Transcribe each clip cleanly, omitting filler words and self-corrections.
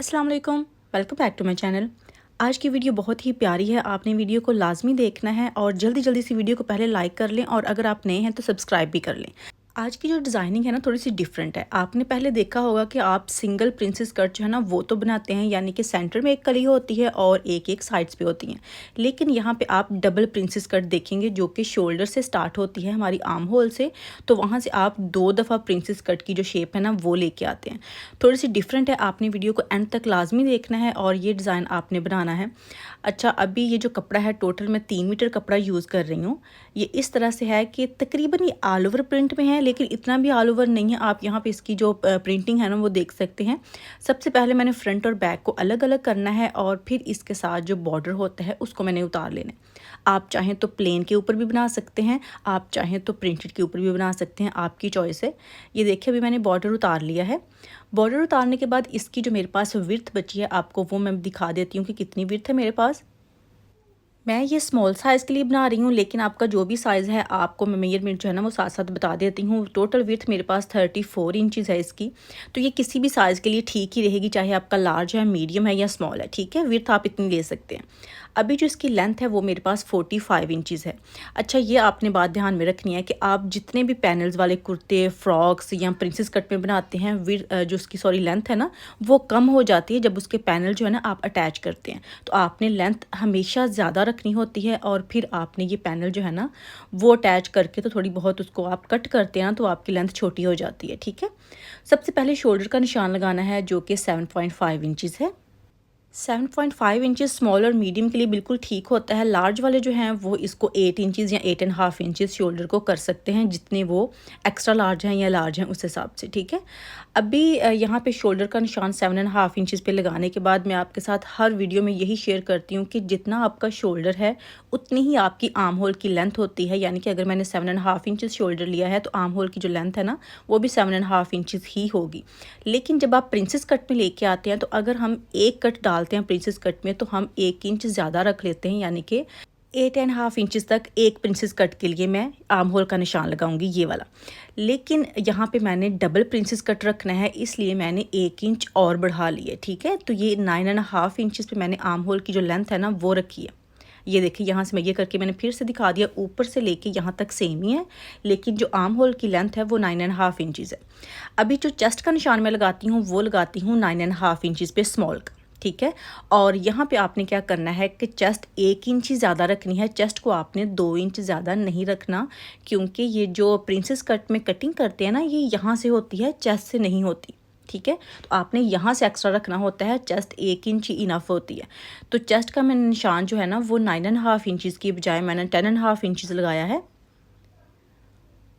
अस्सलाम वालेकुम, welcome back to my channel. आज की वीडियो बहुत ही प्यारी है। आपने वीडियो को लाजमी देखना है और जल्दी जल्दी से वीडियो को पहले लाइक कर लें और अगर आप नए हैं तो सब्सक्राइब भी कर लें। आज की जो डिज़ाइनिंग है ना थोड़ी सी डिफरेंट है। आपने पहले देखा होगा कि आप सिंगल प्रिंसेस कट जो है ना वो तो बनाते हैं, यानी कि सेंटर में एक कली होती है और एक एक साइड्स पे होती हैं। लेकिन यहाँ पे आप डबल प्रिंसेस कट देखेंगे जो कि शोल्डर से स्टार्ट होती है हमारी आर्म होल से। तो वहाँ से आप 2 दफ़ा प्रिंसेस कट की जो शेप है ना वो लेके आते हैं। थोड़ी सी डिफरेंट है, आपने वीडियो को एंड तक लाजमी देखना है और ये डिज़ाइन आपने बनाना है। अच्छा, अभी ये जो कपड़ा है टोटल मैं 3 मीटर कपड़ा यूज़ कर रही हूँ। ये इस तरह से है कि तकरीबन ये ऑल ओवर प्रिंट में है, लेकिन इतना भी ऑल ओवर नहीं है। आप यहाँ पे इसकी जो प्रिंटिंग है ना वो देख सकते हैं। सबसे पहले मैंने फ्रंट और बैक को अलग अलग करना है और फिर इसके साथ जो बॉर्डर होता है उसको मैंने उतार लेना है। आप चाहें तो प्लेन के ऊपर भी बना सकते हैं, आप चाहें तो प्रिंटेड के ऊपर भी बना सकते हैं, आपकी चॉइस है। ये देखिए अभी मैंने बॉर्डर उतार लिया है। बॉर्डर उतारने के बाद इसकी जो मेरे पास विड्थ बची है आपको वो मैं दिखा देती हूँ कि कितनी विड्थ है मेरे पास। मैं ये स्मॉल साइज़ के लिए बना रही हूँ, लेकिन आपका जो भी साइज़ है आपको मैं मेजरमेंट जो है ना वो साथ साथ बता देती हूँ। टोटल विड्थ मेरे पास 34 इंचज़ है इसकी। तो ये किसी भी साइज़ के लिए ठीक ही रहेगी, चाहे आपका लार्ज है, मीडियम है या स्मॉल है। ठीक है, विड्थ आप इतनी ले सकते हैं। अभी जो इसकी लेंथ है वो मेरे पास 45 इंचज़ है। अच्छा, ये आपने बात ध्यान में रखनी है कि आप जितने भी पैनल्स वाले कुर्ते, फ्रॉक्स या प्रिंसेस कट में बनाते हैं, जो उसकी लेंथ है ना वो कम हो जाती है जब उसके पैनल जो है ना आप अटैच करते हैं। तो आपने लेंथ हमेशा ज़्यादा रखनी होती है और फिर आपने ये पैनल जो है ना वो अटैच करके तो थोड़ी बहुत उसको आप कट करते हैं ना तो आपकी लेंथ छोटी हो जाती है। ठीक है, सबसे पहले शोल्डर का निशान लगाना है जो कि 7.5 इंचज़ है। 7.5 इंचज़ स्मॉल और मीडियम के लिए बिल्कुल ठीक होता है। लार्ज वाले जो हैं वो इसको 8 इंचज़ या 8.5 इंचज़ शोल्डर को कर सकते हैं, जितने वो एक्स्ट्रा लार्ज हैं या लार्ज हैं उस हिसाब से। ठीक है, अभी यहाँ पे शोल्डर का निशान 7.5 इंचज़ पे लगाने के बाद मैं आपके साथ हर वीडियो में यही शेयर करती हूँ कि जितना आपका शोल्डर है उतनी ही आपकी आर्म होल की लेंथ होती है। यानी कि अगर मैंने 7.5 इंचज़ शोल्डर लिया है तो आर्म होल की जो लेंथ है ना वो भी 7.5 इंचज़ ही होगी। लेकिन जब आप प्रिंसेस कट में लेके आते हैं तो अगर हम एक कट डालते हैं प्रिंसेस कट में तो हम 1 इंच ज़्यादा रख लेते हैं, यानी कि 8.5 इंचज़ तक एक प्रिंसेस कट के लिए मैं आर्म होल का निशान लगाऊंगी, ये वाला। लेकिन यहाँ पे मैंने डबल प्रिंसेस कट रखना है, इसलिए मैंने 1 इंच और बढ़ा लिया। ठीक है, तो ये 9.5 इंचज़ पे मैंने आर्म होल की जो लेंथ है ना वो रखी है। ये देखिए यहाँ से मैं ये करके मैंने फिर से दिखा दिया, ऊपर से लेके यहाँ तक सेम ही है, लेकिन जो आर्म होल की लेंथ है वो 9.5 इंचज़ है। अभी जो चेस्ट का निशान मैं लगाती हूँ वो लगाती हूँ 9.5 इंचज़ पे स्मॉल का। ठीक है, और यहाँ पे आपने क्या करना है कि चेस्ट 1 इंच ही ज़्यादा रखनी है, चेस्ट को आपने 2 इंच ज़्यादा नहीं रखना, क्योंकि ये जो प्रिंसेस कट में कटिंग करते हैं ना ये यहाँ से होती है, चेस्ट से नहीं होती। ठीक है, तो आपने यहाँ से एक्स्ट्रा रखना होता है, चेस्ट 1 इंच ही इनफ होती है। तो चेस्ट का मैंने निशान जो है ना वो 9.5 इंचज़ की बजाय मैंने 10.5 इंचज़ लगाया है।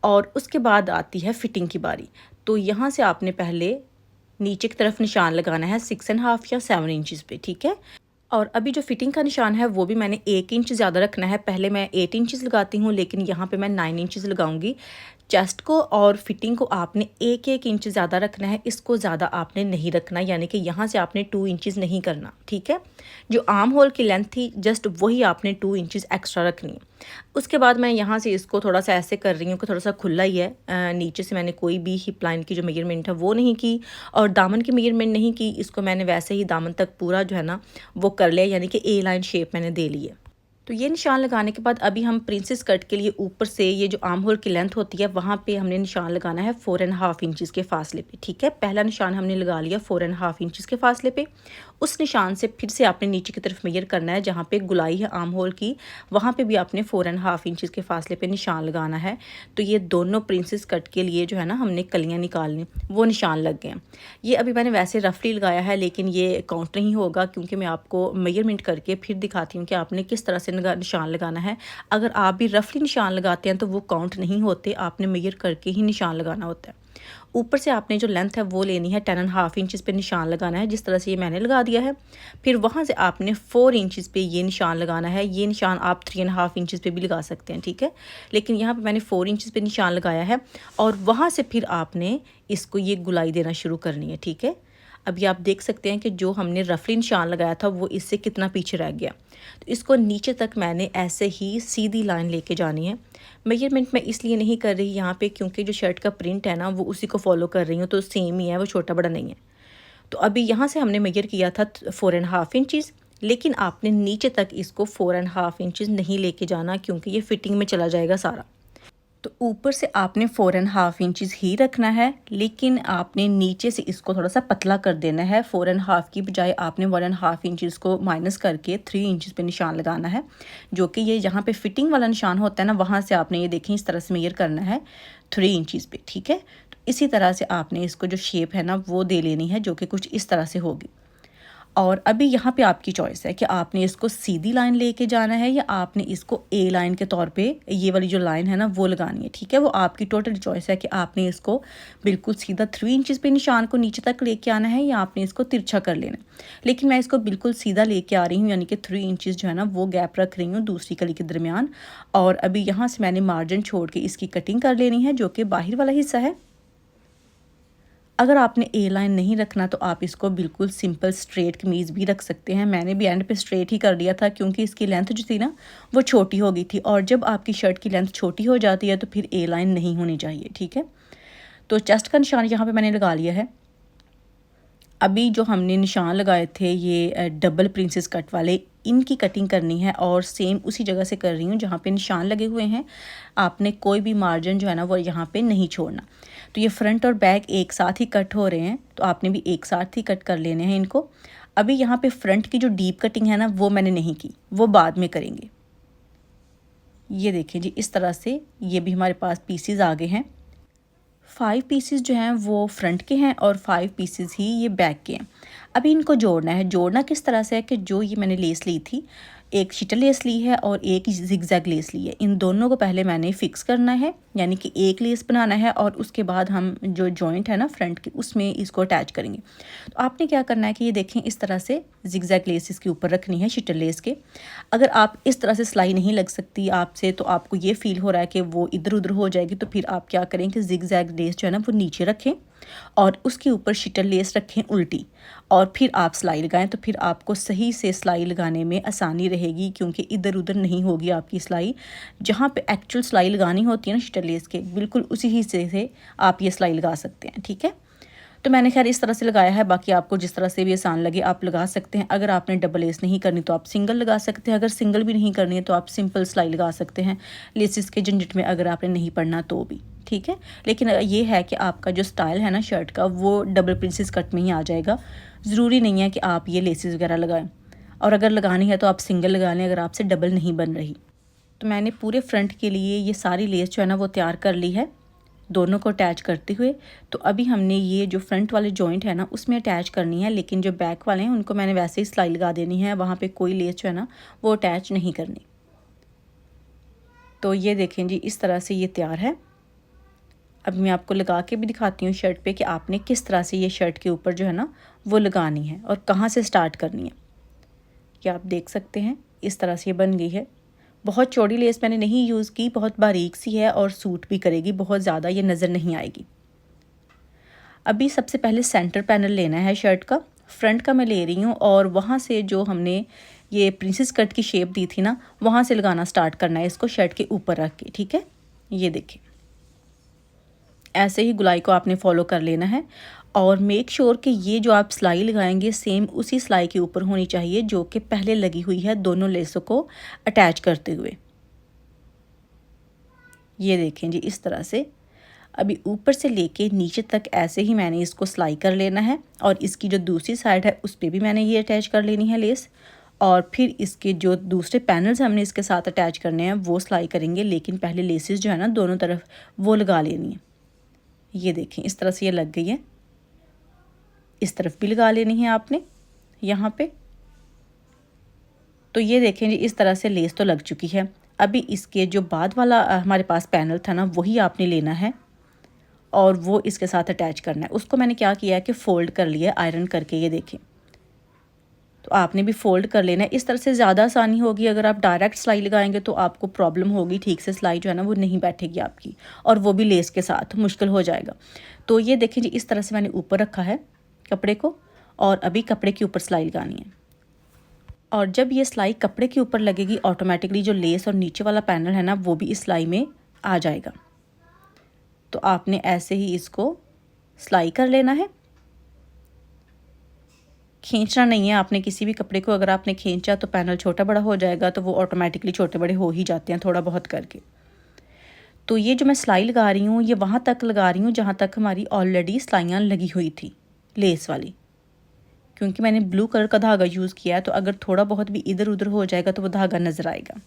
और उसके बाद आती है फिटिंग की बारी। तो यहाँ से आपने पहले नीचे की तरफ निशान लगाना है 6.5 या 7 इंचज़ पे। ठीक है, और अभी जो फिटिंग का निशान है वो भी मैंने 1 इंच ज़्यादा रखना है। पहले मैं 8 इंचज़ लगाती हूँ, लेकिन यहाँ पे मैं 9 इंचज़ लगाऊंगी। चेस्ट को और फिटिंग को आपने 1 इंच ज़्यादा रखना है, इसको ज़्यादा आपने नहीं रखना, यानी कि यहाँ से आपने 2 इंचज़ नहीं करना। ठीक है, जो आर्म होल की लेंथ थी जस्ट वही आपने 2 इंचज़ एक्स्ट्रा रखनी है। उसके बाद मैं यहाँ से इसको थोड़ा सा ऐसे कर रही हूँ कि थोड़ा सा खुला ही है। नीचे से मैंने कोई भी हिप लाइन की जो मेजरमेंट है वो नहीं की और दामन की मेजरमेंट नहीं की, इसको मैंने वैसे ही दामन तक पूरा जो है ना वो कर लिया, यानी कि ए लाइन शेप मैंने दे ली है। तो ये निशान लगाने के बाद अभी हम प्रिंसेस कट के लिए ऊपर से ये जो आर्म होल की लेंथ होती है वहाँ पे हमने निशान लगाना है 4.5 इंचज़ के फासले पे। ठीक है, पहला निशान हमने लगा लिया 4.5 इंचज़ के फासले पे। उस निशान से फिर से आपने नीचे की तरफ मेजर करना है, जहाँ पे गुलाई है आर्म होल की वहाँ पे भी आपने 4.5 इंचज़ के फासले पे निशान लगाना है। तो ये दोनों प्रिंसेस कट के लिए जो है ना हमने कलियाँ निकालनी, वो निशान लग गए हैं। ये अभी मैंने वैसे रफली लगाया है, लेकिन ये काउंट नहीं होगा क्योंकि मैं आपको मेजरमेंट करके फिर दिखाती हूँ कि आपने किस तरह से निशान लगाना है। अगर आप भी रफली निशान लगाते हैं तो वो काउंट नहीं होते, आपने मेजर करके ही निशान लगाना होता है। ऊपर से आपने जो लेंथ है वो लेनी है 10.5 इंचज़ पे निशान लगाना है, जिस तरह से ये मैंने लगा दिया है। फिर वहाँ से आपने 4 इंचज़ पे ये निशान लगाना है। ये निशान आप 3.5 इंचज़ पे भी लगा सकते हैं। ठीक है, लेकिन यहाँ पे मैंने 4 इंचज़ पे निशान लगाया है और वहाँ से फिर आपने इसको ये गुलाई देना शुरू करनी है। ठीक है, अभी आप देख सकते हैं कि जो हमने रफली निशान लगाया था वो इससे कितना पीछे रह गया। तो इसको नीचे तक मैंने ऐसे ही सीधी लाइन लेके जानी है। मेजरमेंट मैं इसलिए नहीं कर रही यहाँ पे क्योंकि जो शर्ट का प्रिंट है ना वो उसी को फॉलो कर रही हूँ, तो सेम ही है, वो छोटा बड़ा नहीं है। तो अभी यहाँ से हमने मेजर किया था 4.5 इंचज़, लेकिन आपने नीचे तक इसको 4.5 इंचज़ नहीं लेके जाना क्योंकि ये फिटिंग में चला जाएगा सारा। तो ऊपर से आपने 4.5 इंचज़ ही रखना है, लेकिन आपने नीचे से इसको थोड़ा सा पतला कर देना है। 4.5 की बजाय आपने 1.5 इंचज़ को माइनस करके 3 इंचज़ पे निशान लगाना है, जो कि ये यहाँ पे फिटिंग वाला निशान होता है ना, वहाँ से आपने ये देखें इस तरह से मेजर करना है 3 इंचज़ पे, ठीक है। तो इसी तरह से आपने इसको जो शेप है ना वो दे लेनी है, जो कि कुछ इस तरह से होगी। और अभी यहाँ पे आपकी चॉइस है कि आपने इसको सीधी लाइन लेके जाना है या आपने इसको ए लाइन के तौर पे ये वाली जो लाइन है ना वो लगानी है, ठीक है। वो आपकी टोटल चॉइस है कि आपने इसको बिल्कुल सीधा 3 इंचज़ पे निशान को नीचे तक लेके आना है या आपने इसको तिरछा कर लेना है। लेकिन मैं इसको बिल्कुल सीधा लेके आ रही हूँ, यानी कि 3 इंचज़ जो है ना वो गैप रख रही हूँ दूसरी कली के दरमियान। और अभी यहाँ से मैंने मार्जिन छोड़ के इसकी कटिंग कर लेनी है, जो कि बाहर वाला हिस्सा है। अगर आपने ए लाइन नहीं रखना तो आप इसको बिल्कुल सिंपल स्ट्रेट कमीज़ भी रख सकते हैं। मैंने भी एंड पे स्ट्रेट ही कर दिया था क्योंकि इसकी लेंथ जो थी ना वो छोटी हो गई थी, और जब आपकी शर्ट की लेंथ छोटी हो जाती है तो फिर ए लाइन नहीं होनी चाहिए, ठीक है। तो चेस्ट का निशान यहाँ पे मैंने लगा लिया है। अभी जो हमने निशान लगाए थे ये डबल प्रिंसेस कट वाले, इनकी कटिंग करनी है और सेम उसी जगह से कर रही हूँ जहाँ पे निशान लगे हुए हैं। आपने कोई भी मार्जिन जो है ना वो यहाँ पे नहीं छोड़ना। तो ये फ्रंट और बैक एक साथ ही कट हो रहे हैं, तो आपने भी एक साथ ही कट कर लेने हैं इनको। अभी यहाँ पे फ्रंट की जो डीप कटिंग है ना वो मैंने नहीं की, वो बाद में करेंगे। ये देखें जी, इस तरह से ये भी हमारे पास पीसीज आ गए हैं। 5 पीसेस जो हैं वो फ्रंट के हैं और 5 पीसेस ही ये बैक के हैं। अभी इनको जोड़ना है। जोड़ना किस तरह से है कि जो ये मैंने लेस ली थी, एक शीटल लेस ली है और एक जिगजैग लेस ली है, इन दोनों को पहले मैंने फ़िक्स करना है, यानी कि एक लेस बनाना है और उसके बाद हम जो जॉइंट है ना फ्रंट की उसमें इसको अटैच करेंगे। तो आपने क्या करना है कि ये देखें इस तरह से जिगजैग लेस इसके ऊपर रखनी है शीटल लेस के। अगर आप इस तरह से सिलाई नहीं लग सकती आपसे, तो आपको ये फील हो रहा है कि वो इधर उधर हो जाएगी, तो फिर आप क्या करें कि जिगजैग लेस जो है ना वो नीचे रखें और उसके ऊपर शीटल लेस रखें उल्टी, और फिर आप सिलाई लगाएं। तो फिर आपको सही से सिलाई लगाने में आसानी रहेगी, क्योंकि इधर उधर नहीं होगी आपकी सिलाई। जहाँ पे एक्चुअल सिलाई लगानी होती है ना शीटल लेस के, बिल्कुल उसी हिस्से से आप ये सिलाई लगा सकते हैं, ठीक है। तो मैंने खैर इस तरह से लगाया है, बाकी आपको जिस तरह से भी आसान लगे आप लगा सकते हैं। अगर आपने डबल लेस नहीं करनी तो आप सिंगल लगा सकते हैं, अगर सिंगल भी नहीं करनी है तो आप सिंपल सिलाई लगा सकते हैं लेसिस के झंझट में, अगर आपने नहीं पढ़ना तो भी, ठीक है। लेकिन ये है कि आपका जो स्टाइल है ना शर्ट का वो डबल प्रिंसेस कट में ही आ जाएगा। ज़रूरी नहीं है कि आप ये लेसिस वगैरह लगाएं, और अगर लगानी है तो आप सिंगल लगा लें अगर आपसे डबल नहीं बन रही। तो मैंने पूरे फ्रंट के लिए ये सारी लेस जो है ना वो तैयार कर ली है, दोनों को अटैच करते हुए। तो अभी हमने ये जो फ्रंट वाले जॉइंट है ना उसमें अटैच करनी है, लेकिन जो बैक वाले हैं उनको मैंने वैसे ही सिलाई लगा देनी है, वहाँ पे कोई लेस जो है ना वो अटैच नहीं करनी। तो ये देखें जी, इस तरह से ये तैयार है। अब मैं आपको लगा के भी दिखाती हूँ शर्ट पे कि आपने किस तरह से ये शर्ट के ऊपर जो है ना वो लगानी है और कहाँ से स्टार्ट करनी है। कि आप देख सकते हैं इस तरह से ये बन गई है। बहुत चौड़ी लेस मैंने नहीं यूज़ की, बहुत बारीक सी है और सूट भी करेगी, बहुत ज़्यादा ये नज़र नहीं आएगी। अभी सबसे पहले सेंटर पैनल लेना है शर्ट का, फ्रंट का मैं ले रही हूँ, और वहाँ से जो हमने ये प्रिंसेस कट की शेप दी थी ना वहाँ से लगाना स्टार्ट करना है इसको शर्ट के ऊपर रख के, ठीक है। ये देखें ऐसे ही गुलाई को आपने फॉलो कर लेना है, और मेक श्योर कि ये जो आप सिलाई लगाएंगे सेम उसी सिलाई के ऊपर होनी चाहिए जो कि पहले लगी हुई है दोनों लेसों को अटैच करते हुए। ये देखें जी, इस तरह से अभी ऊपर से लेके नीचे तक ऐसे ही मैंने इसको सिलाई कर लेना है, और इसकी जो दूसरी साइड है उस पर भी मैंने ये अटैच कर लेनी है लेस, और फिर इसके जो दूसरे पैनल्स हमने इसके साथ अटैच करने हैं वो सिलाई करेंगे, लेकिन पहले लेसेस जो है ना दोनों तरफ वो लगा लेनी है। ये देखें इस तरह से ये लग गई है, इस तरफ भी लगा लेनी है आपने यहाँ पे। तो ये देखें जी, इस तरह से लेस तो लग चुकी है। अभी इसके जो बाद वाला हमारे पास पैनल था ना वही आपने लेना है और वो इसके साथ अटैच करना है। उसको मैंने क्या किया है कि फ़ोल्ड कर लिया आयरन करके, ये देखें। तो आपने भी फ़ोल्ड कर लेना है, इस तरह से ज़्यादा आसानी होगी। अगर आप डायरेक्ट सिलाई लगाएंगे तो आपको प्रॉब्लम होगी, ठीक से सिलाई जो है ना वो नहीं बैठेगी आपकी, और वो भी लेस के साथ मुश्किल हो जाएगा। तो ये देखें जी, इस तरह से मैंने ऊपर रखा है कपड़े को, और अभी कपड़े के ऊपर सिलाई लगानी है। और जब ये सिलाई कपड़े के ऊपर लगेगी ऑटोमेटिकली जो लेस और नीचे वाला पैनल है ना वो भी इस सिलाई में आ जाएगा। तो आपने ऐसे ही इसको सिलाई कर लेना है। खींचना नहीं है आपने किसी भी कपड़े को। अगर आपने खींचा तो पैनल छोटा बड़ा हो जाएगा, तो वो ऑटोमेटिकली छोटे बड़े हो ही जाते हैं थोड़ा बहुत करके। तो ये जो मैं सिलाई लगा रही हूँ ये वहाँ तक लगा रही हूँ जहाँ तक हमारी ऑलरेडी सिलाइयाँ लगी हुई थी लेस वाली, क्योंकि मैंने ब्लू कलर का धागा यूज़ किया है, तो अगर थोड़ा बहुत भी इधर उधर हो जाएगा तो वो धागा नज़र आएगा।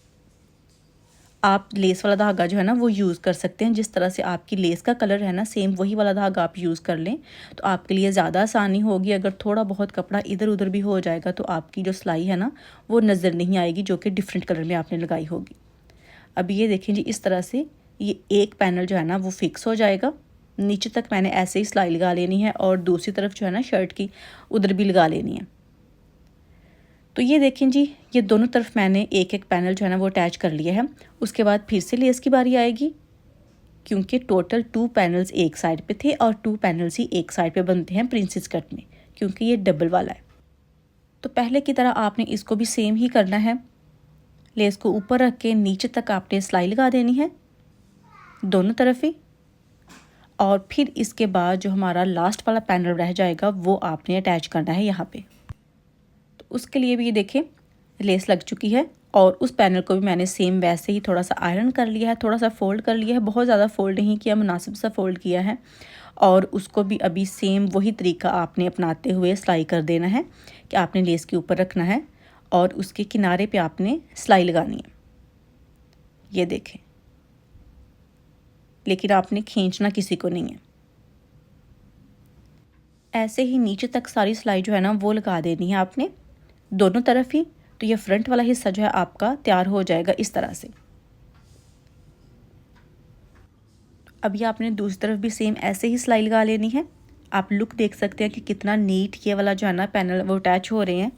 आप लेस वाला धागा जो है ना वो यूज़ कर सकते हैं। जिस तरह से आपकी लेस का कलर है ना सेम वही वाला धागा आप यूज़ कर लें, तो आपके लिए ज़्यादा आसानी होगी। अगर थोड़ा बहुत कपड़ा इधर उधर भी हो जाएगा तो आपकी जो सिलाई है ना वो नज़र नहीं आएगी, जो कि डिफरेंट कलर में आपने लगाई होगी। अब ये देखें जी, इस तरह से ये एक पैनल जो है ना वो फिक्स हो जाएगा। नीचे तक मैंने ऐसे ही सिलाई लगा लेनी है और दूसरी तरफ जो है ना शर्ट की उधर भी लगा लेनी है। तो ये देखें जी, ये दोनों तरफ मैंने एक एक पैनल जो है ना वो अटैच कर लिया है। उसके बाद फिर से लेस की बारी आएगी, क्योंकि टोटल 2 पैनल्स एक साइड पे थे और 2 पैनल्स ही एक साइड पे बनते हैं प्रिंसेस कट में, क्योंकि ये डबल वाला है। तो पहले की तरह आपने इसको भी सेम ही करना है। लेस को ऊपर रख के नीचे तक आपने सिलाई लगा देनी है दोनों तरफ ही, और फिर इसके बाद जो हमारा लास्ट वाला पैनल रह जाएगा वो आपने अटैच करना है यहाँ पे। तो उसके लिए भी ये देखें लेस लग चुकी है, और उस पैनल को भी मैंने सेम वैसे ही थोड़ा सा आयरन कर लिया है, थोड़ा सा फोल्ड कर लिया है, बहुत ज़्यादा फोल्ड नहीं किया, मुनासिब सा फोल्ड किया है। और उसको भी अभी सेम वही तरीका आपने अपनाते हुए सिलाई कर देना है कि आपने लेस के ऊपर रखना है और उसके किनारे पे आपने सिलाई लगानी है। ये देखें, लेकिन आपने खींचना किसी को नहीं है। ऐसे ही नीचे तक सारी सिलाई जो है ना वो लगा देनी है आपने दोनों तरफ ही। तो ये फ्रंट वाला हिस्सा जो है आपका तैयार हो जाएगा इस तरह से। अब ये आपने दूसरी तरफ भी सेम ऐसे ही सिलाई लगा लेनी है। आप लुक देख सकते हैं कि कितना नीट ये वाला जो है ना पैनल वो अटैच हो रहे हैं।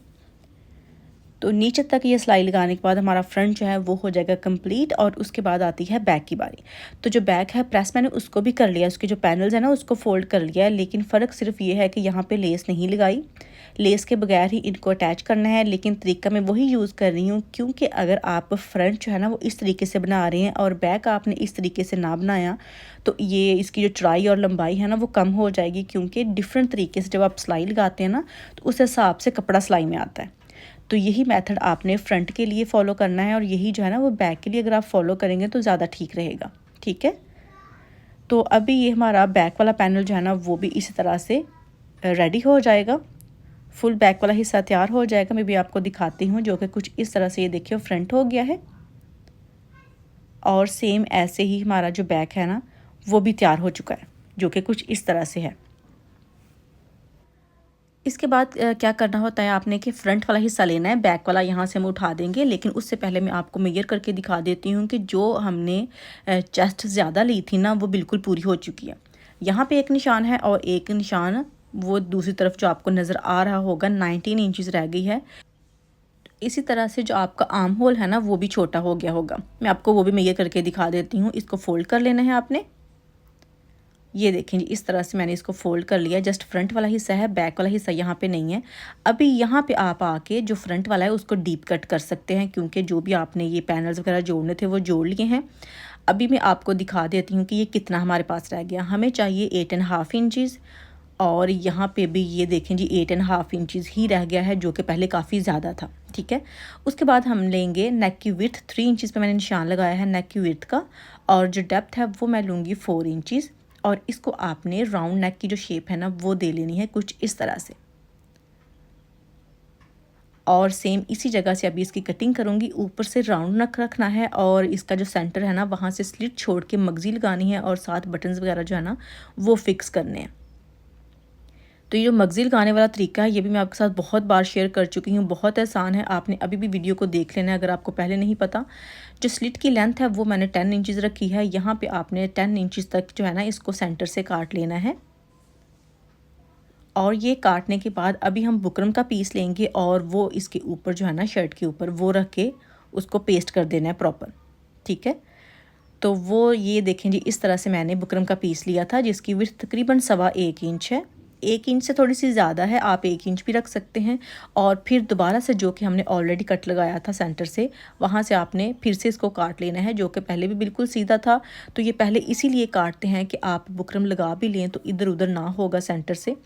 तो नीचे तक ये सिलाई लगाने के बाद हमारा फ्रंट जो है वो हो जाएगा कंप्लीट, और उसके बाद आती है बैक की बारी। तो जो बैक है प्रेस मैंने उसको भी कर लिया, उसके जो पैनल्स है ना उसको फोल्ड कर लिया है, लेकिन फ़र्क सिर्फ ये है कि यहाँ पे लेस नहीं लगाई। लेस के बगैर ही इनको अटैच करना है, लेकिन तरीका मैं वही यूज़ कर रही हूँ, क्योंकि अगर आप फ्रंट जो है ना वो इस तरीके से बना रहे हैं और बैक आपने इस तरीके से ना बनाया तो ये इसकी जो चौड़ाई और लंबाई है ना वो कम हो जाएगी, क्योंकि डिफरेंट तरीके से जब आप सिलाई लगाते हैं ना तो उस हिसाब से कपड़ा सिलाई में आता है। तो यही मेथड आपने फ्रंट के लिए फॉलो करना है, और यही जो है ना वो बैक के लिए अगर आप फॉलो करेंगे तो ज़्यादा ठीक रहेगा। ठीक है, तो अभी ये हमारा बैक वाला पैनल जो है ना वो भी इसी तरह से रेडी हो जाएगा। फुल बैक वाला हिस्सा तैयार हो जाएगा। मैं भी आपको दिखाती हूँ, जो कि कुछ इस तरह से ये देखिए फ्रंट हो गया है, और सेम ऐसे ही हमारा जो बैक है ना वो भी तैयार हो चुका है, जो कि कुछ इस तरह से है। इसके बाद क्या करना होता है आपने कि फ्रंट वाला हिस्सा लेना है, बैक वाला यहाँ से हम उठा देंगे, लेकिन उससे पहले मैं आपको मेजर करके दिखा देती हूँ कि जो हमने चेस्ट ज़्यादा ली थी ना वो बिल्कुल पूरी हो चुकी है। यहाँ पे एक निशान है और एक निशान वो दूसरी तरफ जो आपको नज़र आ रहा होगा 19 इंचज़ रह गई है। इसी तरह से जो आपका आर्म होल है ना वो भी छोटा हो गया होगा, मैं आपको वो भी मेजर करके दिखा देती हूँ। इसको फोल्ड कर लेना है आपने। ये देखें जी, इस तरह से मैंने इसको फोल्ड कर लिया। जस्ट फ्रंट वाला हिस्सा है, बैक वाला हिस्सा यहाँ पे नहीं है। अभी यहाँ पे आप आके जो फ्रंट वाला है उसको डीप कट कर सकते हैं, क्योंकि जो भी आपने ये पैनल्स वगैरह जोड़ने थे वो जोड़ लिए हैं। अभी मैं आपको दिखा देती हूँ कि ये कितना हमारे पास रह गया। हमें चाहिए 8.5 इंचज़, और यहाँ पे भी ये देखें जी 8.5 इंचज़ ही रह गया है, जो कि पहले काफ़ी ज़्यादा था। ठीक है, उसके बाद हम लेंगे नेक की विड्थ। 3 इंचज़ पे मैंने निशान लगाया है नेक की विड्थ का, और जो डेप्थ है वो मैं लूँगी 4 इंचज़। और इसको आपने राउंड नेक की जो शेप है ना वो दे लेनी है कुछ इस तरह से, और सेम इसी जगह से अभी इसकी कटिंग करूँगी। ऊपर से राउंड नेक रखना है, और इसका जो सेंटर है ना वहाँ से स्लिट छोड़ के मगजी लगानी है, और साथ बटन्स वगैरह जो है ना वो फिक्स करने हैं। तो ये जो मगजी लगाने वाला तरीका है ये भी मैं आपके साथ बहुत बार शेयर कर चुकी हूँ, बहुत आसान है। आपने अभी भी वीडियो को देख लेना है अगर आपको पहले नहीं पता। जो स्लिट की लेंथ है वो मैंने 10 इंचज़ रखी है। यहाँ पे आपने 10 इंचज़ तक जो है ना इसको सेंटर से काट लेना है, और ये काटने के बाद अभी हम बुकरम का पीस लेंगे और वो इसके ऊपर जो है ना शर्ट के ऊपर वो रख के उसको पेस्ट कर देना है प्रॉपर। ठीक है, तो वो ये देखें जी इस तरह से मैंने बुकरम का पीस लिया था, जिसकी विड्थ तकरीबन 1.25 इंच है। 1 इंच से थोड़ी सी ज़्यादा है, आप 1 इंच भी रख सकते हैं। और फिर दोबारा से जो कि हमने ऑलरेडी कट लगाया था सेंटर से, वहाँ से आपने फिर से इसको काट लेना है, जो कि पहले भी बिल्कुल सीधा था। तो ये पहले इसीलिए काटते हैं कि आप बुकरम लगा भी लें तो इधर उधर ना होगा सेंटर से।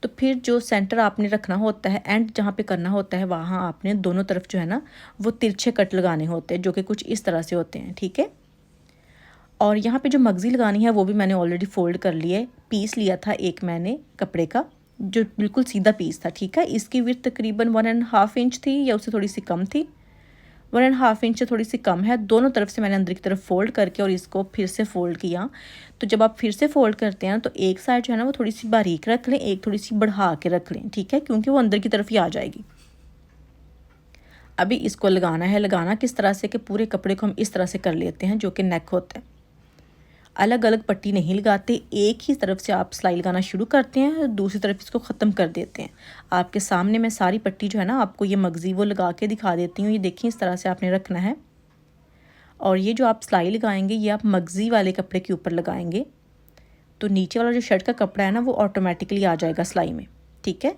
तो फिर जो सेंटर आपने रखना होता है, एंड जहाँ पे करना होता है, वहाँ आपने दोनों तरफ जो है ना वो तिरछे कट लगाने होते हैं, जो कि कुछ इस तरह से होते हैं, ठीक है। और यहाँ पे जो मगज़ी लगानी है वो भी मैंने ऑलरेडी फ़ोल्ड कर लिया है। पीस लिया था एक मैंने कपड़े का, जो बिल्कुल सीधा पीस था, ठीक है। इसकी विड्थ तकरीबन 1.5 इंच थी या उससे थोड़ी सी कम थी। 1.5 इंच से थोड़ी सी कम है। दोनों तरफ से मैंने अंदर की तरफ फ़ोल्ड करके और इसको फिर से फ़ोल्ड किया। तो जब आप फिर से फ़ोल्ड करते हैं तो एक साइड जो है ना वो थोड़ी सी बारीक रख लें, एक थोड़ी सी बढ़ा के रख लें, ठीक है, क्योंकि वो अंदर की तरफ ही आ जाएगी। अभी इसको लगाना है। लगाना किस तरह से कि पूरे कपड़े को हम इस तरह से कर लेते हैं, जो कि नेक होता है। अलग अलग पट्टी नहीं लगाते, एक ही तरफ से आप सिलाई लगाना शुरू करते हैं, दूसरी तरफ इसको ख़त्म कर देते हैं। आपके सामने मैं सारी पट्टी जो है ना आपको ये मगज़ी वो लगा के दिखा देती हूँ। ये देखिए इस तरह से आपने रखना है। और ये जो आप सिलाई लगाएंगे ये आप मगज़ी वाले कपड़े के ऊपर लगाएंगे, तो नीचे वाला जो शर्ट का कपड़ा है ना वो ऑटोमेटिकली आ जाएगा सिलाई में, ठीक है।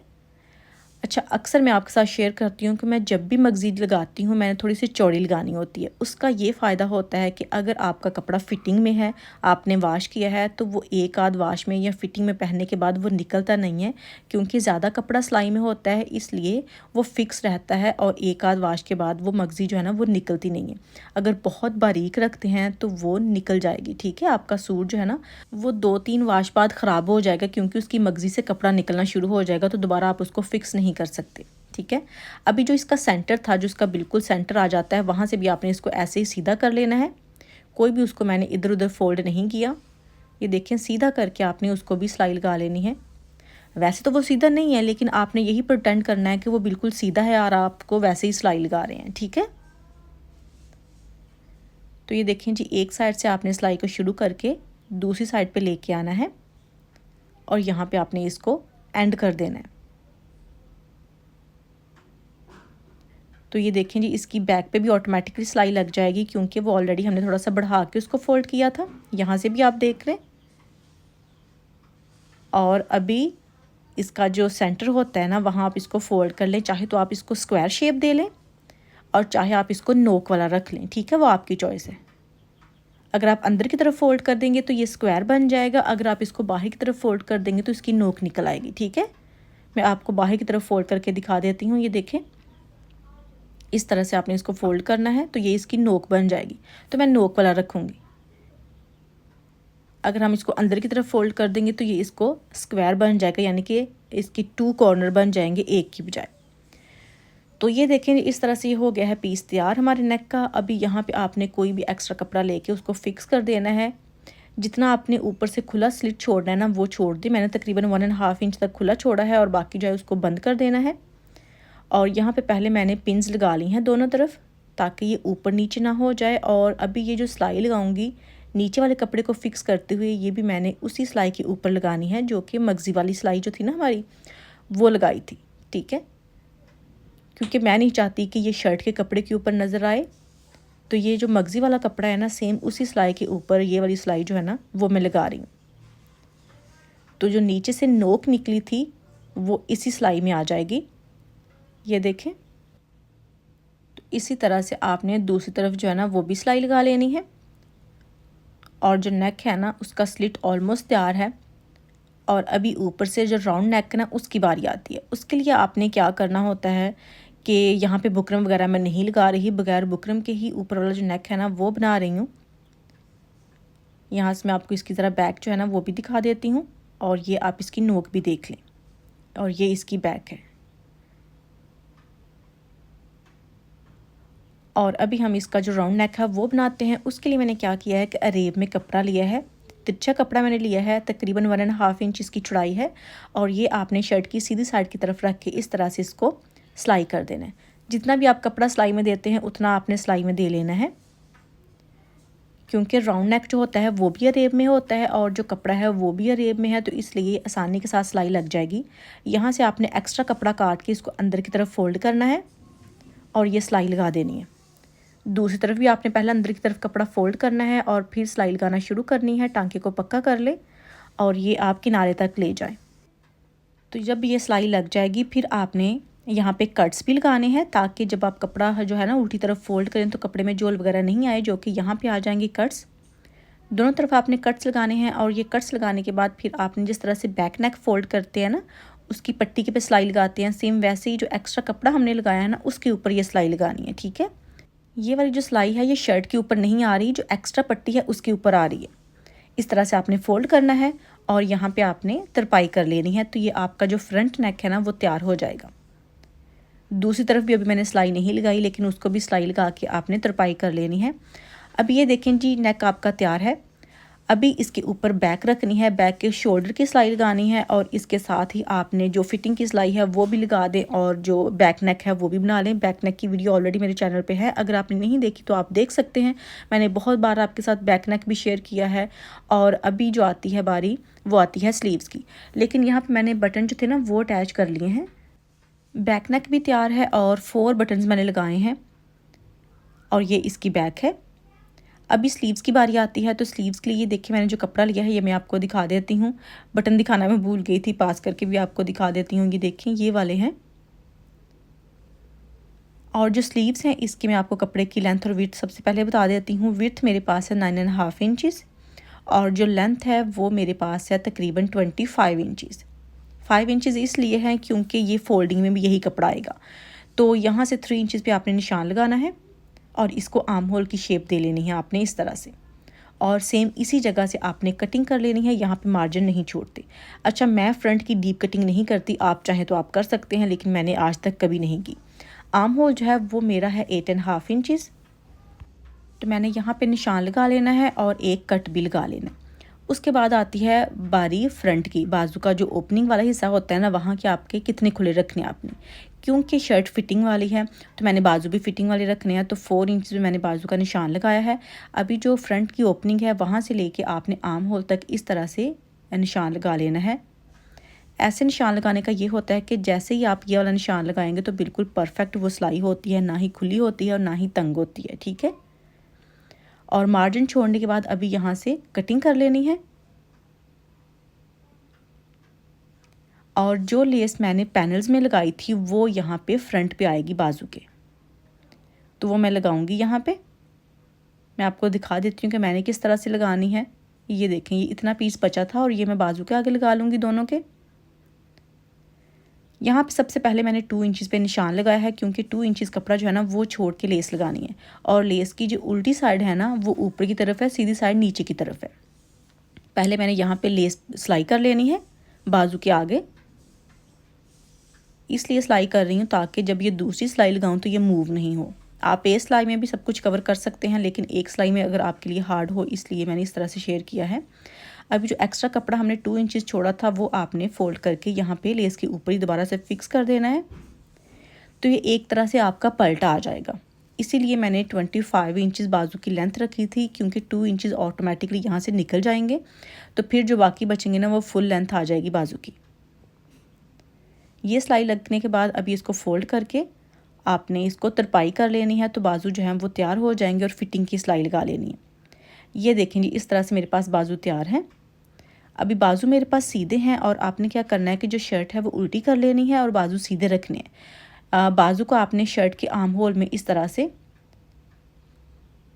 अच्छा, अक्सर मैं आपके साथ शेयर करती हूँ कि मैं जब भी मगज़ी लगाती हूँ मैंने थोड़ी सी चौड़ी लगानी होती है। उसका ये फ़ायदा होता है कि अगर आपका कपड़ा फ़िटिंग में है, आपने वाश किया है, तो वो एक आध वाश में या फ़िटिंग में पहनने के बाद वो निकलता नहीं है, क्योंकि ज़्यादा कपड़ा सिलाई में होता है, इसलिए वो फ़िक्स रहता है और एक आध वाश के बाद वो मगज़ी जो है ना वो निकलती नहीं है। अगर बहुत बारीक रखते हैं तो वो निकल जाएगी, ठीक है। आपका सूट जो है ना वो 2-3 वाश बाद ख़राब हो जाएगा, क्योंकि उसकी मगज़ी से कपड़ा निकलना शुरू हो जाएगा, तो दोबारा आप उसको फ़िक्स नहीं कर सकते, ठीक है। अभी जो इसका सेंटर था, जो इसका बिल्कुल सेंटर आ जाता है, वहाँ से भी आपने इसको ऐसे ही सीधा कर लेना है। कोई भी उसको मैंने इधर उधर फोल्ड नहीं किया। ये देखें, सीधा करके आपने उसको भी सिलाई लगा लेनी है। वैसे तो वो सीधा नहीं है, लेकिन आपने यही प्रिटेंड करना है कि वो बिल्कुल सीधा है और आपको वैसे ही सिलाई लगा रहे हैं, ठीक है। तो ये देखें जी, एक साइड से आपने सिलाई को शुरू करके दूसरी साइड पे लेके आना है और यहाँ पे आपने इसको एंड कर देना है। तो ये देखें जी, इसकी बैक पे भी ऑटोमेटिकली सिलाई लग जाएगी, क्योंकि वो ऑलरेडी हमने थोड़ा सा बढ़ा के उसको फोल्ड किया था। यहाँ से भी आप देख लें। और अभी इसका जो सेंटर होता है ना वहाँ आप इसको फोल्ड कर लें। चाहे तो आप इसको स्क्वायर शेप दे लें और चाहे आप इसको नोक वाला रख लें, ठीक है, वो आपकी चॉइस है। अगर आप अंदर की तरफ फोल्ड कर देंगे तो ये स्क्वायर बन जाएगा, अगर आप इसको बाहर की तरफ फोल्ड कर देंगे तो इसकी नोक निकल आएगी, ठीक है। मैं आपको बाहर की तरफ फोल्ड करके दिखा देती हूँ। ये देखें, इस तरह से आपने इसको फोल्ड करना है, तो ये इसकी नोक बन जाएगी। तो मैं नोक वाला रखूँगी। अगर हम इसको अंदर की तरफ फोल्ड कर देंगे तो ये इसको स्क्वायर बन जाएगा, यानी कि इसकी 2 कॉर्नर बन जाएंगे एक की बजाय। तो ये देखें, इस तरह से ये हो गया है पीस तैयार हमारे नेक का। अभी यहाँ पे आपने कोई भी एक्स्ट्रा कपड़ा लेके उसको फिक्स कर देना है। जितना आपने ऊपर से खुला स्लिट छोड़ना है ना वो छोड़ दी। मैंने तकरीबन 1.5 इंच तक खुला छोड़ा है और बाकी जो है उसको बंद कर देना है। और यहाँ पे पहले मैंने पिन्स लगा ली हैं दोनों तरफ, ताकि ये ऊपर नीचे ना हो जाए। और अभी ये जो सिलाई लगाऊंगी नीचे वाले कपड़े को फिक्स करते हुए, ये भी मैंने उसी सिलाई के ऊपर लगानी है, जो कि मगज़ी वाली सिलाई जो थी ना हमारी वो लगाई थी, ठीक है। क्योंकि मैं नहीं चाहती कि ये शर्ट के कपड़े के ऊपर नज़र आए, तो ये जो मगज़ी वाला कपड़ा है ना सेम उसी सिलाई के ऊपर ये वाली सिलाई जो है ना वो मैं लगा रही हूँ। तो जो नीचे से नोक निकली थी वो इसी सिलाई में आ जाएगी। ये देखें, तो इसी तरह से आपने दूसरी तरफ जो है ना वो भी सिलाई लगा लेनी है। और जो नेक है ना उसका स्लिट ऑलमोस्ट तैयार है। और अभी ऊपर से जो राउंड नेक है ना उसकी बारी आती है। उसके लिए आपने क्या करना होता है कि यहाँ पे बुकरम वगैरह मैं नहीं लगा रही, बगैर बुकरम के ही ऊपर वाला जो नेक है ना वो बना रही हूँ। यहाँ से मैं आपको इसकी ज़रा बैक जो है ना वो भी दिखा देती हूँ, और ये आप इसकी नोक भी देख लें। और ये इसकी बैक है। और अभी हम इसका जो राउंड नेक है वो बनाते हैं। उसके लिए मैंने क्या किया है कि अरेब में कपड़ा लिया है, तिरछा कपड़ा मैंने लिया है, तकरीबन 1.5 इंच इसकी चौड़ाई है। और ये आपने शर्ट की सीधी साइड की तरफ रख के इस तरह से इसको सिलाई कर देना है। जितना भी आप कपड़ा सिलाई में देते हैं उतना आपने सिलाई में दे लेना है, क्योंकि राउंड नेक जो होता है वो भी अरेब में होता है और जो कपड़ा है वो भी अरेब में है, तो इसलिए आसानी के साथ सिलाई लग जाएगी। यहाँ से आपने एक्स्ट्रा कपड़ा काट के इसको अंदर की तरफ फोल्ड करना है और ये सिलाई लगा देनी है। दूसरी तरफ भी आपने पहले अंदर की तरफ कपड़ा फोल्ड करना है और फिर सिलाई लगाना शुरू करनी है। टांके को पक्का कर ले और ये आप किनारे तक ले जाएं। तो जब ये सिलाई लग जाएगी फिर आपने यहाँ पे कट्स भी लगाने हैं, ताकि जब आप कपड़ा जो है ना उल्टी तरफ फोल्ड करें तो कपड़े में जोल वगैरह नहीं आए, जो कि यहाँ पे आ जाएंगे कट्स। दोनों तरफ आपने कट्स लगाने हैं और ये कट्स लगाने के बाद फिर आपने जिस तरह से बैक नेक फोल्ड करते हैं ना, उसकी पट्टी के पे सिलाई लगाते हैं, सेम वैसे ही जो एक्स्ट्रा कपड़ा हमने लगाया है ना उसके ऊपर ये सिलाई लगानी है। ठीक है, ये वाली जो सिलाई है ये शर्ट के ऊपर नहीं आ रही, जो एक्स्ट्रा पट्टी है उसके ऊपर आ रही है। इस तरह से आपने फोल्ड करना है और यहाँ पे आपने तरपाई कर लेनी है। तो ये आपका जो फ्रंट नेक है ना वो तैयार हो जाएगा। दूसरी तरफ भी अभी मैंने सिलाई नहीं लगाई, लेकिन उसको भी सिलाई लगा के आपने तरपाई कर लेनी है। अभी ये देखें जी, नेक आपका तैयार है। अभी इसके ऊपर बैक रखनी है, बैक के शोल्डर की सिलाई लगानी है और इसके साथ ही आपने जो फिटिंग की सिलाई है वो भी लगा दें और जो बैक नेक है वो भी बना लें। बैक नेक की वीडियो ऑलरेडी मेरे चैनल पे है, अगर आपने नहीं देखी तो आप देख सकते हैं। मैंने बहुत बार आपके साथ बैक नेक भी शेयर किया है। और अभी जो आती है बारी वो आती है स्लीव्स की, लेकिन यहाँ पर मैंने बटन जो थे ना वो अटैच कर लिए हैं। बैक नेक भी तैयार है और 4 बटन्स मैंने लगाए हैं और ये इसकी बैक है। अभी स्लीव्स की बारी आती है, तो स्लीव्स के लिए ये देखिए मैंने जो कपड़ा लिया है ये मैं आपको दिखा देती हूँ। बटन दिखाना मैं भूल गई थी, पास करके भी आपको दिखा देती हूँ। ये देखें, ये वाले हैं। और जो स्लीव्स हैं इसकी मैं आपको कपड़े की लेंथ और विड्थ सबसे पहले बता देती हूँ। विड्थ मेरे पास है 9.5 इंचज़ और जो लेंथ है वो मेरे पास है तकरीबन 25 इंचज़। 5 इंचज़ इसलिए हैं क्योंकि ये फोल्डिंग में भी यही कपड़ा आएगा। तो यहाँ से 3 इंचज़ पे आपने निशान लगाना है और इसको आर्म होल की शेप दे लेनी है आपने इस तरह से। और सेम इसी जगह से आपने कटिंग कर लेनी है, यहाँ पे मार्जिन नहीं छोड़ते। अच्छा, मैं फ्रंट की डीप कटिंग नहीं करती, आप चाहें तो आप कर सकते हैं, लेकिन मैंने आज तक कभी नहीं की। आर्म होल जो है वो मेरा है 8.5 इंचज़। तो मैंने यहाँ पे निशान लगा लेना है और एक कट भी लगा लेना है। उसके बाद आती है बारी फ्रंट की। बाजू का जो ओपनिंग वाला हिस्सा होता है ना, वहाँ के आपके कितने खुले रखने आपने, क्योंकि शर्ट फिटिंग वाली है तो मैंने बाजू भी फिटिंग वाले रखने हैं। तो 4 इंच में मैंने बाजू का निशान लगाया है। अभी जो फ्रंट की ओपनिंग है वहाँ से लेके आपने आर्म होल तक इस तरह से निशान लगा लेना है। ऐसे निशान लगाने का ये होता है कि जैसे ही आप ये वाला निशान लगाएंगे तो बिल्कुल परफेक्ट वो सिलाई होती है, ना ही खुली होती है और ना ही तंग होती है। ठीक है, और मार्जिन छोड़ने के बाद अभी यहाँ से कटिंग कर लेनी है। और जो लेस मैंने पैनल्स में लगाई थी वो यहाँ पे फ्रंट पे आएगी बाजू के, तो वो मैं लगाऊंगी यहाँ पे। मैं आपको दिखा देती हूँ कि मैंने किस तरह से लगानी है। ये देखें, ये इतना पीस बचा था और ये मैं बाजू के आगे लगा लूँगी दोनों के। यहाँ पे सबसे पहले मैंने 2 इंचज़ पे निशान लगाया है, क्योंकि 2 इंचज़ कपड़ा जो है ना वो छोड़ के लेस लगानी है। और लेस की जो उल्टी साइड है ना वो ऊपर की तरफ है, सीधी साइड नीचे की तरफ है। पहले मैंने यहाँ पे लेस सिलाई कर लेनी है बाजू के आगे, इसलिए सिलाई कर रही हूँ ताकि जब ये दूसरी सिलाई लगाऊँ तो ये मूव नहीं हो। आप एक सिलाई में भी सब कुछ कवर कर सकते हैं, लेकिन एक सिलाई में अगर आपके लिए हार्ड हो, इसलिए मैंने इस तरह से शेयर किया है। अभी जो एक्स्ट्रा कपड़ा हमने 2 इंचज़ छोड़ा था वो आपने फोल्ड करके यहाँ पे लेस के ऊपर ही दोबारा से फिक्स कर देना है। तो ये एक तरह से आपका पलटा आ जाएगा। इसीलिए मैंने 25 इंचज़ बाजू की लेंथ रखी थी, क्योंकि 2 इंचज़ ऑटोमेटिकली यहाँ से निकल जाएंगे, तो फिर जो बाकी बचेंगे ना वो फुल लेंथ आ जाएगी बाजू की। ये सिलाई लगने के बाद अभी इसको फोल्ड करके आपने इसको तरपाई कर लेनी है, तो बाजू जो है वो तैयार हो जाएंगे और फिटिंग की सिलाई लगा लेनी है। ये देखें जी, इस तरह से मेरे पास बाजू तैयार है। अभी बाजू मेरे पास सीधे हैं और आपने क्या करना है कि जो शर्ट है वो उल्टी कर लेनी है और बाजू सीधे रखने हैं। बाजू को आपने शर्ट के आर्म होल में इस तरह से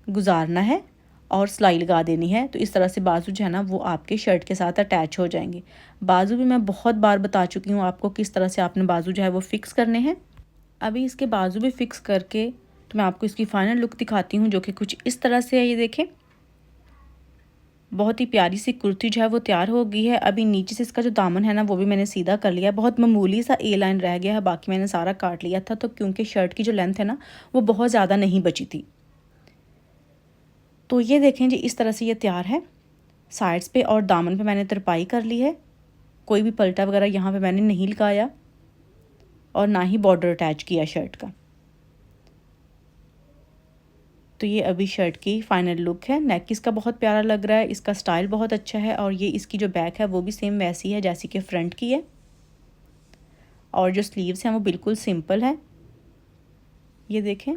गुजारना है और सिलाई लगा देनी है। तो इस तरह से बाजू जो है ना वो आपके शर्ट के साथ अटैच हो जाएंगे। बाजू भी मैं बहुत बार बता चुकी हूँ आपको किस तरह से आपने बाजू जो है वो फिक्स करने हैं। अभी इसके बाजू भी फिक्स करके तो मैं आपको इसकी फाइनल लुक दिखाती हूँ, जो कि कुछ इस तरह से है। ये देखें, बहुत ही प्यारी सी कुर्ती जो है वो तैयार हो गई है। अभी नीचे से इसका जो दामन है ना वो भी मैंने सीधा कर लिया है। बहुत मामूली सा ए लाइन रह गया है, बाकी मैंने सारा काट लिया था, तो क्योंकि शर्ट की जो लेंथ है ना वो बहुत ज़्यादा नहीं बची थी। तो ये देखें जी, इस तरह से ये तैयार है। साइड्स पे और दामन पे मैंने तरपाई कर ली है। कोई भी पलटा वगैरह यहाँ पे मैंने नहीं लगाया और ना ही बॉर्डर अटैच किया शर्ट का। तो ये अभी शर्ट की फाइनल लुक है। नेक इसका बहुत प्यारा लग रहा है, इसका स्टाइल बहुत अच्छा है। और ये इसकी जो बैक है वो भी सेम वैसी है जैसी कि फ्रंट की है। और जो स्लीव्स हैं वो बिल्कुल सिंपल है। ये देखें,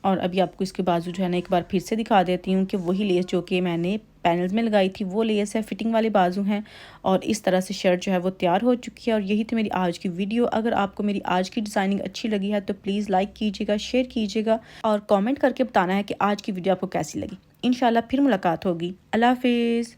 और अभी आपको इसके बाजू जो है ना एक बार फिर से दिखा देती हूँ कि वही लेस जो कि मैंने पैनल्स में लगाई थी वो लेस है, फिटिंग वाले बाजू हैं और इस तरह से शर्ट जो है वो तैयार हो चुकी है। और यही थी मेरी आज की वीडियो। अगर आपको मेरी आज की डिज़ाइनिंग अच्छी लगी है तो प्लीज़ लाइक कीजिएगा, शेयर कीजिएगा और कमेंट करके बताना है कि आज की वीडियो आपको कैसी लगी। इंशाल्लाह फिर मुलाकात होगी। अल्लाह हाफिज़।